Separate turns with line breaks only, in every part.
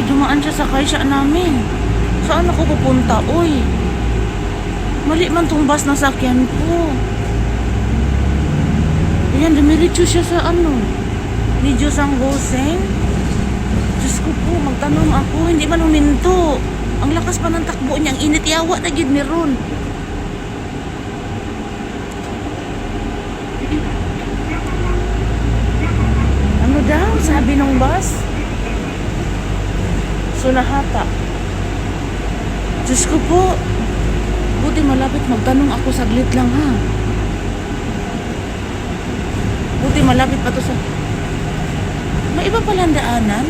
dumaan siya sa kaysya namin. Saan ako pupunta? Uy, mali man tong bus na sakyan ko. Ayan, dumiretso siya sa ano, Medyo Sanggoseng. Diyos ko po, magtanong ako, hindi man huminto. Ang lakas pa ng takbo niya, ang init yawa na gid ni Ron. Ano daw, sabi ng bus? Sunahata. Diyos ko po, buti malapit magtanong ako, saglit lang ha. Buti malapit pa to sa... May iba palang daanan?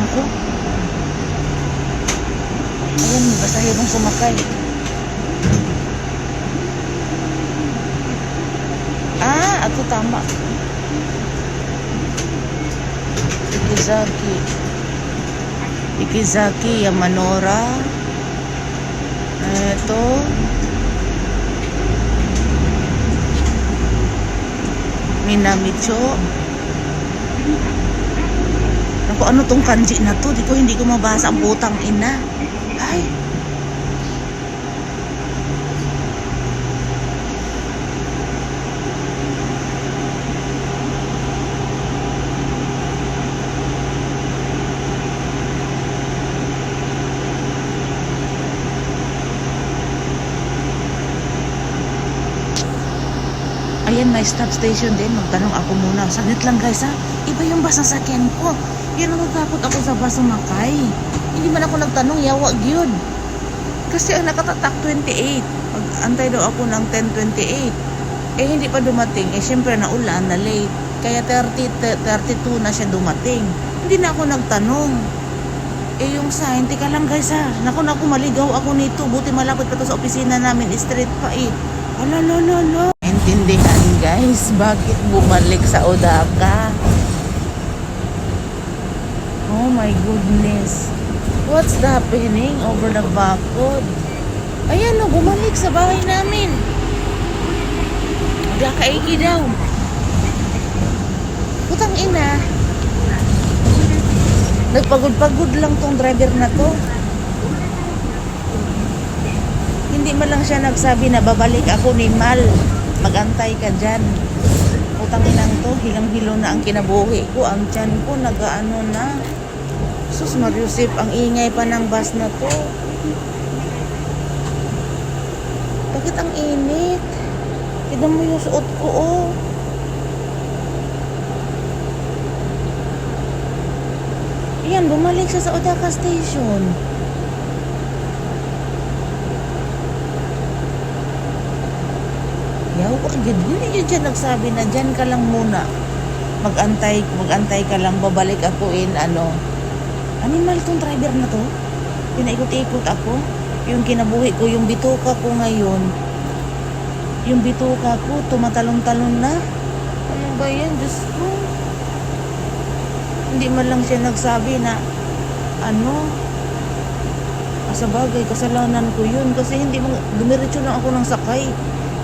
Ako? Ayan, basta yung sumakay. Ako tama. Ikizaki Yamanora. Ito. Minamicho. Naku, ano tong kanji na to? Hindi ko mabasa ang putang ina. Ay. Ayan, may stop station din. Magtanong ako muna. Saglit lang guys ha. Iba yung bus na sakyan ko. Yan ang natakot ako sa bus sumakay. Hindi man ako nagtanong, yawa gyud. Kasi ang nakatatak 28. Mag-antay daw ako ng 10:28. Hindi pa dumating. Syempre naulan, na late. Kaya 32 na siya dumating. Hindi na ako nagtanong. Yung sign, tika lang guys ha. Naku, maligaw ako nito. Buti malapit pa to sa opisina namin. Street pa Alalala. Intindihan guys, bakit bumalik sa Odaka? Oh my goodness. What's happening over the Bacod? Ayan o, bumalik sa bahay namin. Odaka Iki daw. Putang ina. Nagpagod-pagod lang tong driver na to. Hindi man lang siya nagsabi na babalik ako ni Mal. Magantay ka dyan. Utang inang to, hilang-hilo na ang kinabuhi ko. Ang tiyan ko, nagaano na. Sus Mariusip, ang ingay pa ng bus na to. Bakit ang init? Tignan mo yung suot ko, oh. Ayan, bumalik siya sa Odaka Station. Yaw, hindi yun dyan nagsabi na dyan ka lang muna. Magantay ka lang, babalik ako animal tong driver na to. Pinaikot-ikot ako. Yung kinabuhi ko, yung bituka ko ngayon. Yung bituka ko, tumatalon-talon na. Ano ba yan? Diyos ko. Hindi man lang siya nagsabi na sa bagay, kasalanan ko yun. Kasi hindi man, dumiretso lang ako ng sakay.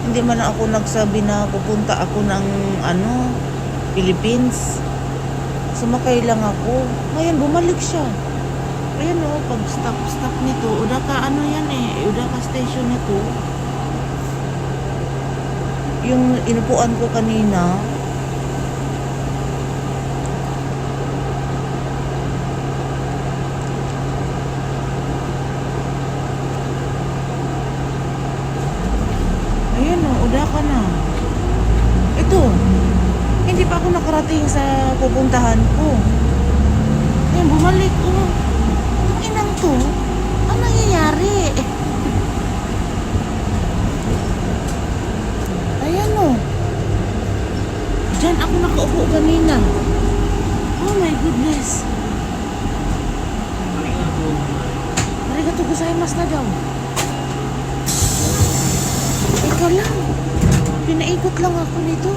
Hindi man lang ako nagsabi na pupunta ako ng Philippines. Sumakay lang ako. Ngayon, bumalik siya. Ayan o, pag stop nito, Odaka Odaka station nito. Yung inupuan ko kanina, Odaka na. Ito, hindi pa ako nakarating sa pupuntahan ko. Ayan, bumalik ko. Ang inang to, ano nangyayari? Ayan o. Diyan ako nakaupo kanina. Oh my goodness. Arigato gozaimasu na daw. Ikaw lang. Pinaikot lang ako nito.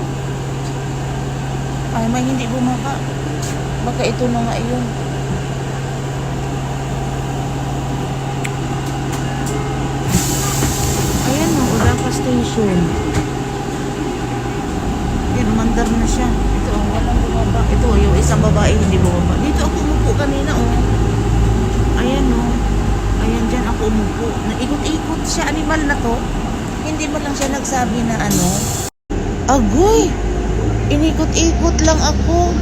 Ay, may hindi bumaba. Baka ito na nga yun. po. Naikot-ikot siya, animal na to. Hindi mo lang siya nagsabi na ano. Agoy! Inikot-ikot lang ako.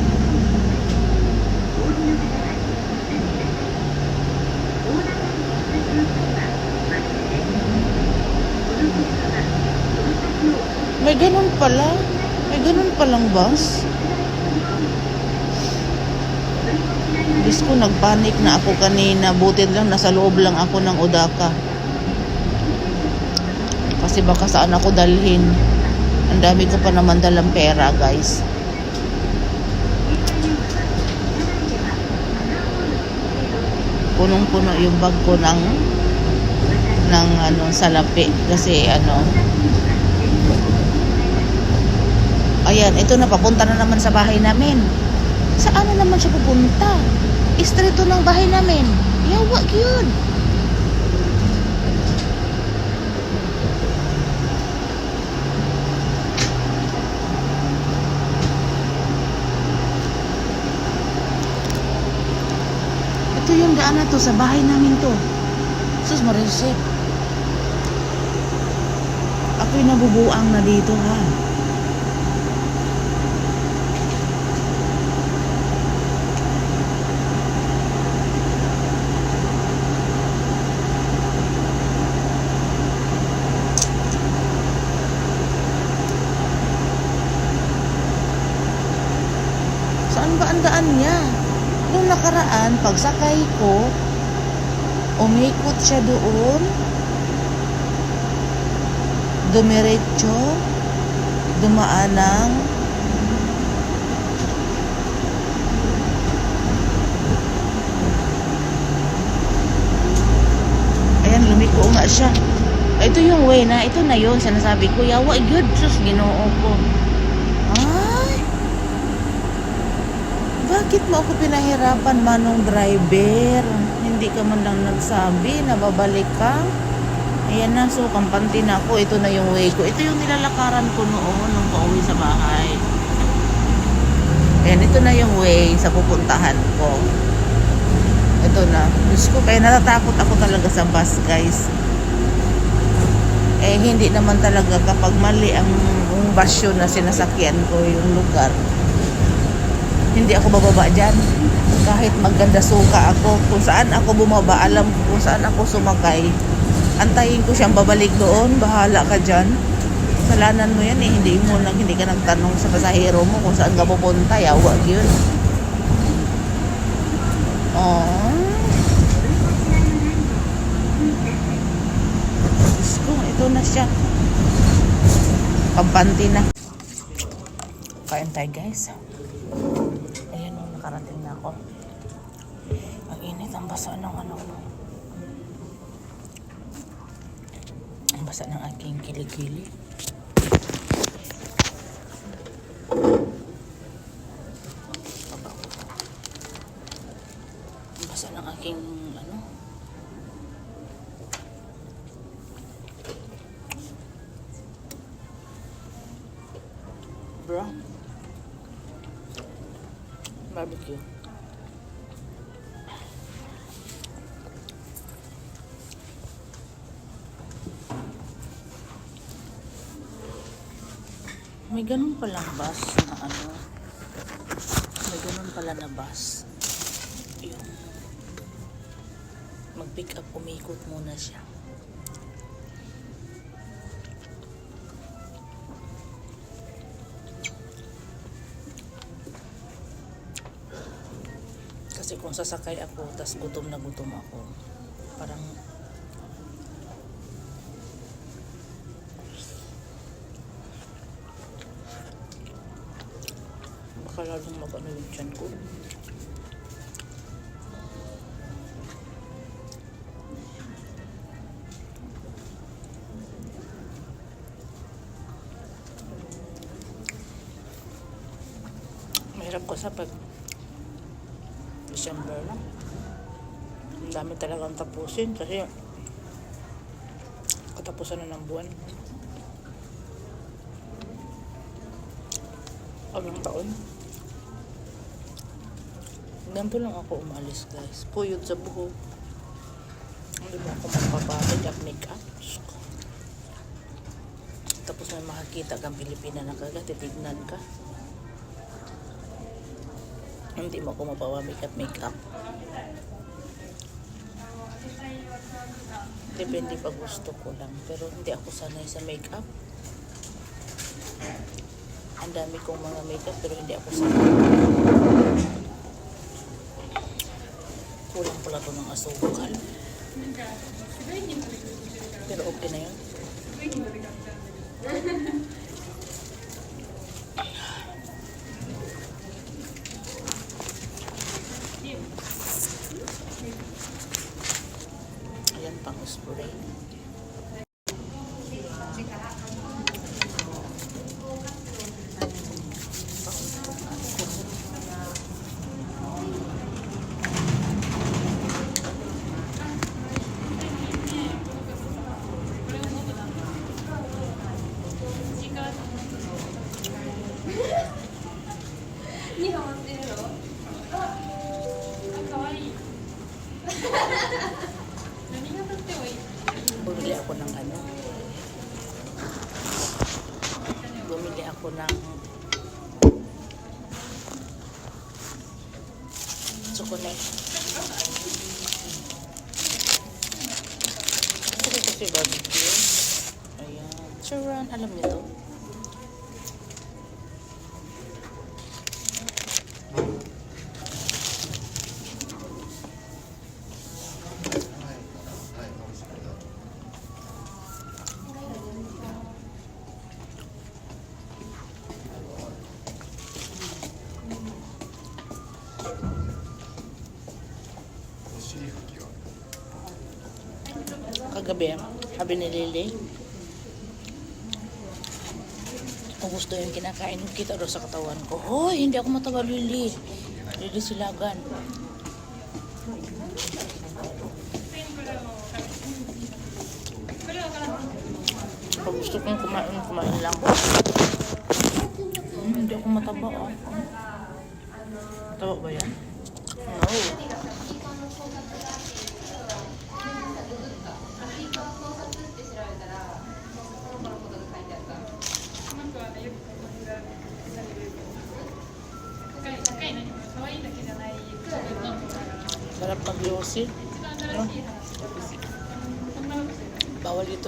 May ganun pala. May ganun palang bus. Diyos ko, nagpanik na ako kanina. Buti lang, nasa loob lang ako ng Odaka. Kasi baka saan ako dalhin. Ang dami ko pa naman dalang pera, guys. Punong-puno yung bag ko ng ano, salapi. Kasi ano, ayan, ito na, papunta na naman sa bahay namin. Saan na naman siya pupunta? Istrito ng bahay namin. Yawa, yun. Ito yung daan na to, sa bahay namin to. Sus, marisip. Ako'y nabubuang na dito, ha. Saan ba ang daan niya? Nung nakaraan, pagsakay ko, umikot siya doon, dumiretso, dumaan ng ayan, lumiko nga siya. Ito yung way na, ito na yun, sinasabi ko, yawa, good, sus, ginoo ko. Bakit mo ako pinahirapan, manong driver? Hindi ka man lang nagsabi na babalik ka. Ayan na, so kampante na ako. Ito na yung way ko. Ito yung nilalakaran ko noon nung pauwi sa bahay. Ayan, ito na yung way sa pupuntahan ko. Ito na. Diyos ko, kaya natatakot ako talaga sa bus, guys. Eh, hindi naman talaga kapag mali ang basyo na sinasakyan ko yung lugar. Hindi ako bababa dyan. Kahit maganda suka ako, kung saan ako bumaba, alam ko kung saan ako sumakay. Antayin ko siyang babalik doon. Bahala ka dyan. Kasalanan mo yan eh. Hindi ka nagtanong sa pasahero mo kung saan ka pupunta. Yawa yun. Oh. Diyos ko, ito na siya. Kampante na. Kain tayo, guys. Ayan, nakarating na ako. Ang init, ang basa ng ano. Ang basa ng aking kilikili. Ang basa ng aking ano. Bro. Barbecue. May ganun palang bus na ano. May ganun pala na bus. Yun. Mag-pick up, umikot muna siya. Kasi kung sasakay ako, tas gutom na gutom ako, parang baka lalong mag-ano yung tiyan ko. Mahirap ko sa pag December lang. Ang dami talagang tapusin kasi katapusan na ng buwan. Hanggang taon. Ganito lang ako umalis, guys. Puyod sa buhok. Hindi mo ako magpapabig make-up. Tapos may makakita kang Pilipina na kaga, titignan ka. Hindi mo ako mapapabig at make-up. Depende pa gusto ko lang. Pero hindi ako sanay sa make-up. Ang dami kong mga make-up pero hindi ako sanay. Kulang pala ito ng asukal. Pero okay na yun. Ayan pang spray. Bumili ako ng ano. Bumili ako ng chocolate. Ito kasi barbecue. Ayan. Charan, alam niyo to. Kagabi, sabi ni Lily, kung gusto yung kinakain, kita daw sa katawan ko. Hoy, hindi ako mataba, Lily. Lily Silagan. Pag gusto kong kumain lang. Hindi ako mataba, oh. Mataba ba yan? No. Sarap mag-glossy. Ano? Bawal dito.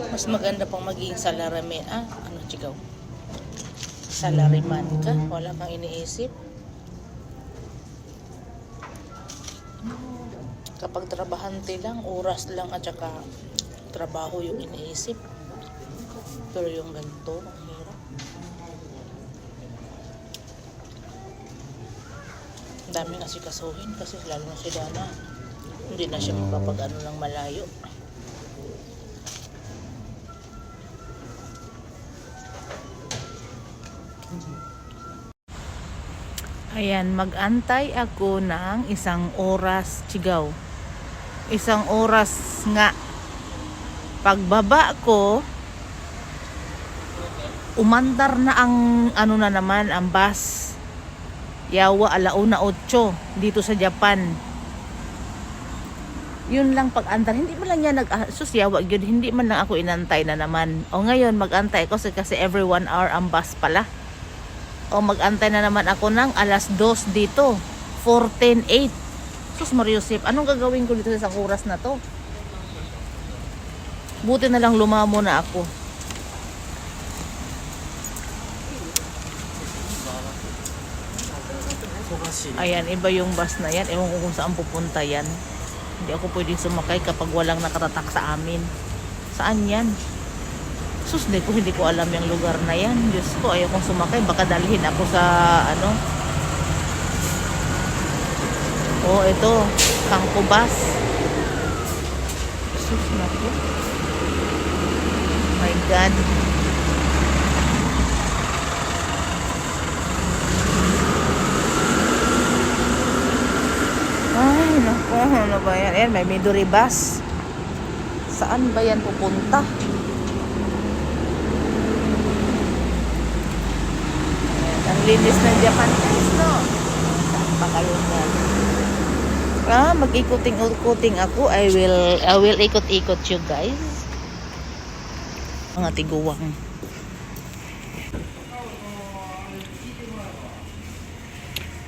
Mas maganda pang maging salaryman. Ano, chigaw? Salaryman ka? Wala kang iniisip? Kapag trabahante lang, oras lang at saka trabaho yung iniisip. Pero yung ganito, ang hirap. Ang daming asikasuhin kasi lalo na si Dana. Hindi na siya magpapag-ano ng malayo. Ayan, mag-antay ako ng 1 oras, chigaw. 1 oras nga. Pagbaba ko, umandar na ang ano na naman, ang bus. Yawa 1:08 dito sa Japan. Yun lang pag-andar. Hindi man lang niya yawa yun. Hindi man lang ako inantay na naman. O ngayon, mag-antay ako kasi every 1 hour ang bus pala. O mag-antay na naman ako ng 2:00 dito. 4:10:08. Sus Mariusip, anong gagawin ko dito sa oras na to? Buti na lang lumamo na ako. Ayan, iba yung bus na yan. Ewan ko kung saan pupunta yan. Hindi ako pwedeng sumakay kapag walang nakatatak sa amin. Saan yan? Sus, hindi ko alam yung lugar na yan. Diyos ko, ayaw kong sumakay. Baka dalhin ako sa, ano. Oh, ito. Kangko bus. Sus, naku. My God. Ayan, may Midori bus. Saan ba yan pupunta? Ayan, ang linis ng Japan guys, no? Pakalungan. Mag-ikuting-ikuting ako. I will ikot-ikot you guys. Mga tiguwang.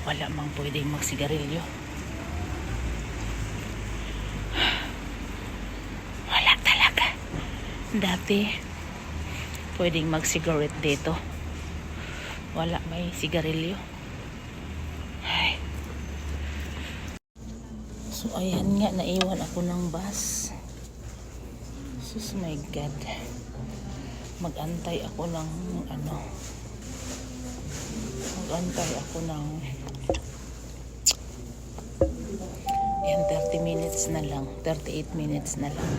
Wala mang pwedeng magsigarilyo. Wala talaga. Dati, pwedeng mag-cigarette dito. Wala, may sigarilyo. Ay. So, ayan nga, naiwan ako ng bus. Sus, my God. Mag-antay ako ng, mag-antay ako ng, yan, 30 minutes na lang. 38 minutes na lang.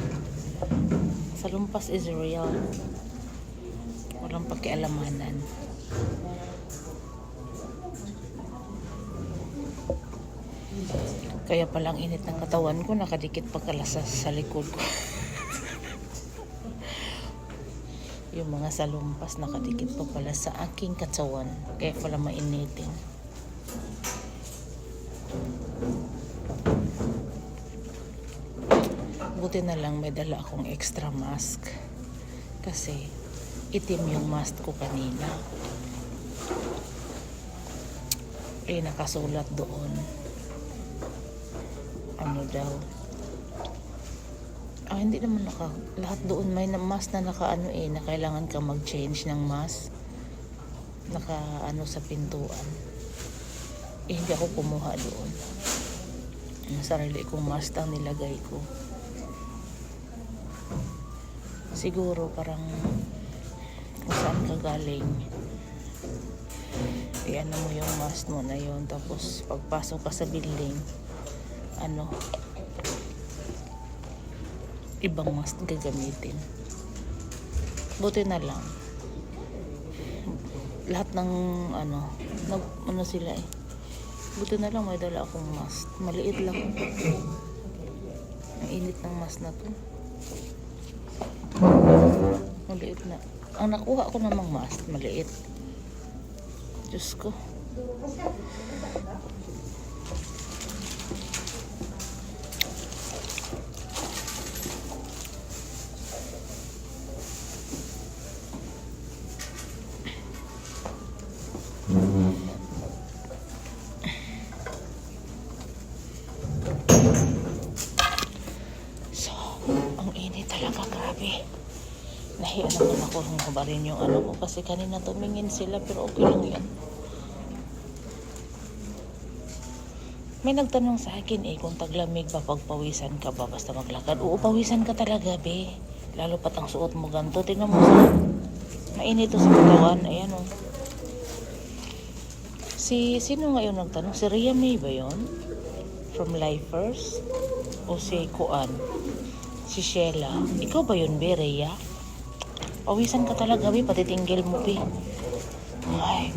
Salumpas is real. Walang pakialamanan. Kaya palang init ng katawan ko, nakadikit pa kalasa sa likod ko. Yung mga salumpas nakadikit pa pala sa aking katawan. Kaya pala mainitin. Buti na lang may dala akong extra mask. Kasi itim yung mask ko kanina. Nakasulat doon. Ano daw? Hindi naman lahat doon may mask na na kailangan ka mag-change ng mask. Sa pintuan. Hindi ako kumuha doon. Ang sarili kong mask ang nilagay ko. Siguro parang kung saan ka galing, ano mo yung mask mo na yun. Tapos pagpasok ka sa building, ibang mask gagamitin. Buti na lang lahat ng sila buti na lang may dala akong mask. Maliit lang. Ang init ng mask na to. Maliit na. Ang nakuha ko namang mask maliit. Diyos ko. So, ang init talaga, grabe. Nahiya naman ako kung kabarin yung ko kasi kanina tumingin sila pero okay lang yan. May nagtanong sa akin kung taglamig ba pagpawisan ka ba basta maglakad. Oo, pawisan ka talaga, be. Lalo pat ang suot mo ganito. Tingnan mo sa mainit to sa katawan. Ayan o. Sino ngayon nagtanong? Si Rhea May ba yun? From Lifers? O si Kuan? Si Sheila? Ikaw ba yun, be, Rhea? Pawisan ka talaga, be. Pati tinggil mo, be. Ay.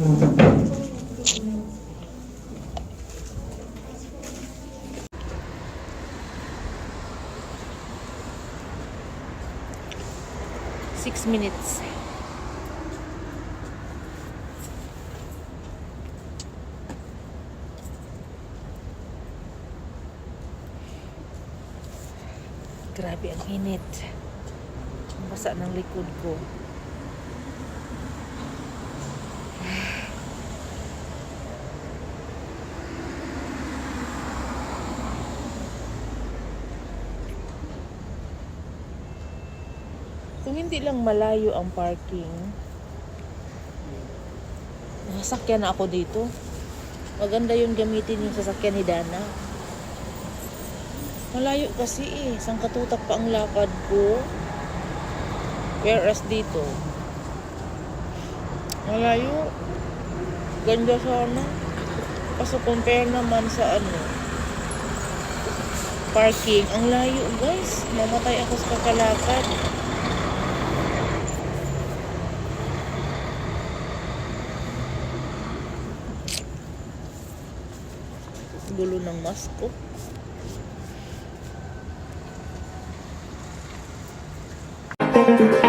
Six minutes. Grabe ang init. Ang basa ng likod ko. Kung hindi lang malayo ang parking, nasakyan na ako dito. Maganda yung gamitin yung sasakyan ni Dana. Malayo kasi sangkatutak pa ang lakad ko. Whereas dito, malayo. Ganda sana. Kaso compare naman sa parking. Ang layo, guys. Mamatay ako sa kakalakad. Gulo ng mask ko. Bye.